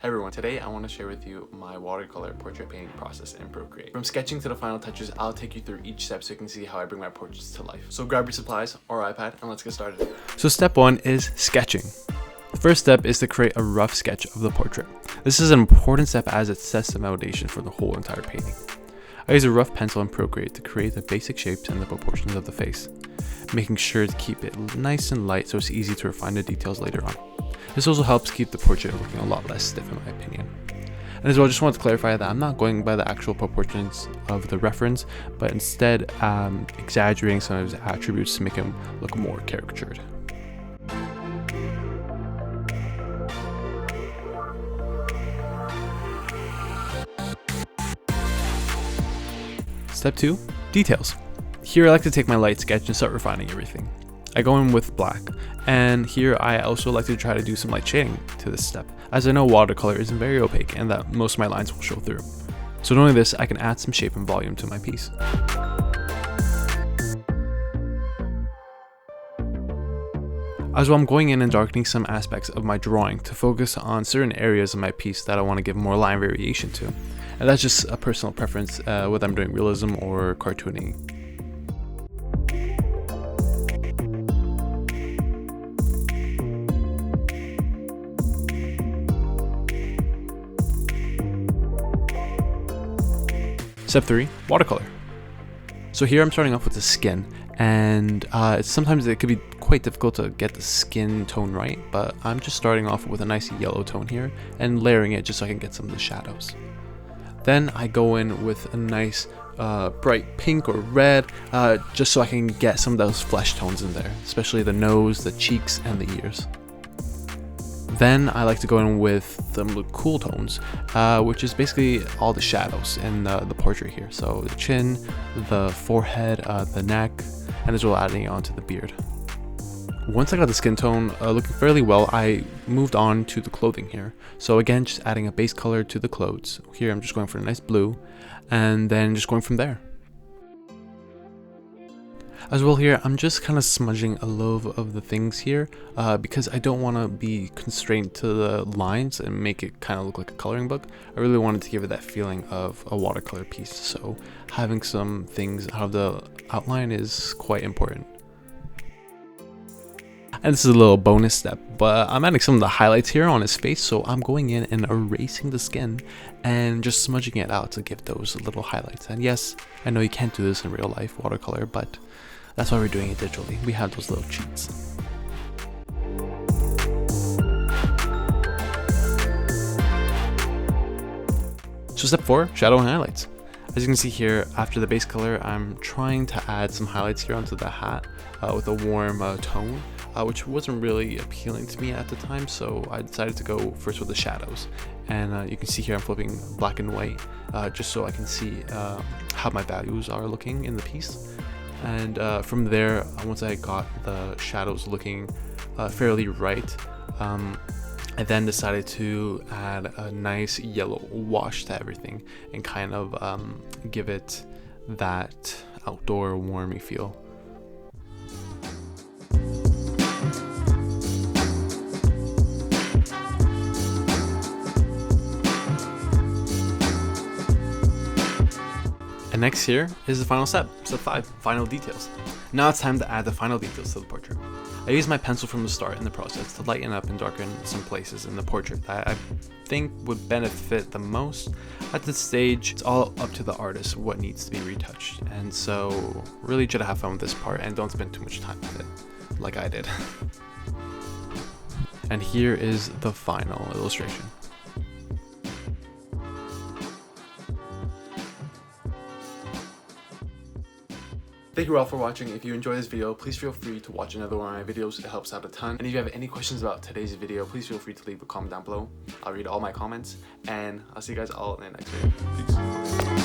Everyone, today I want to share with you my watercolor portrait painting process in Procreate. From sketching to the final touches, I'll take you through each step so you can see how I bring my portraits to life. So grab your supplies or iPad and let's get started. So step one is sketching. The first step is to create a rough sketch of the portrait. This is an important step as it sets the foundation for the whole entire painting. I use a rough pencil in Procreate to create the basic shapes and the proportions of the face, making sure to keep it nice and light so it's easy to refine the details later on. This also helps keep the portrait looking a lot less stiff in my opinion. And as well, I just want to clarify that I'm not going by the actual proportions of the reference, but instead exaggerating some of his attributes to make him look more caricatured. Step 2, details. Here I like to take my light sketch and start refining everything. I go in with black, and here I also like to try to do some light shading to this step, as I know watercolor isn't very opaque and that most of my lines will show through. So knowing this, I can add some shape and volume to my piece. As well, I'm going in and darkening some aspects of my drawing to focus on certain areas of my piece that I want to give more line variation to. And that's just a personal preference, whether I'm doing realism or cartooning. Step 3, watercolor. So here I'm starting off with the skin, and sometimes it could be quite difficult to get the skin tone right, but I'm just starting off with a nice yellow tone here and layering it just so I can get some of the shadows. Then I go in with a nice bright pink or red, just so I can get some of those flesh tones in there, especially the nose, the cheeks, and the ears. Then I like to go in with the cool tones, which is basically all the shadows in the portrait here. So the chin, the forehead, the neck, and as well adding it onto the beard. Once I got the skin tone looking fairly well, I moved on to the clothing here. So again, just adding a base color to the clothes. Here I'm just going for a nice blue, and then just going from there. As well here, I'm just kind of smudging a little of the things here because I don't want to be constrained to the lines and make it kind of look like a coloring book. I really wanted to give it that feeling of a watercolor piece, so having some things out of the outline is quite important. And this is a little bonus step, but I'm adding some of the highlights here on his face, so I'm going in and erasing the skin and just smudging it out to give those little highlights. And yes, I know you can't do this in real life watercolor, but that's why we're doing it digitally. We have those little cheats. So step 4, shadow and highlights. As you can see here, after the base color, I'm trying to add some highlights here onto the hat with a warm tone, which wasn't really appealing to me at the time, so I decided to go first with the shadows. And you can see here I'm flipping black and white just so I can see how my values are looking in the piece. And from there, once I got the shadows looking fairly right, I then decided to add a nice yellow wash to everything and kind of give it that outdoor warmy feel. And next here is the final step, step 5, final details. Now it's time to add the final details to the portrait. I used my pencil from the start in the process to lighten up and darken some places in the portrait that I think would benefit the most. At this stage, it's all up to the artist what needs to be retouched, and so really try to have fun with this part and don't spend too much time with it, like I did. And here is the final illustration. Thank you all for watching. If you enjoyed this video, please feel free to watch another one of my videos. It helps out a ton. And if you have any questions about today's video, please feel free to leave a comment down below. I'll read all my comments, and I'll see you guys all in the next video. Peace.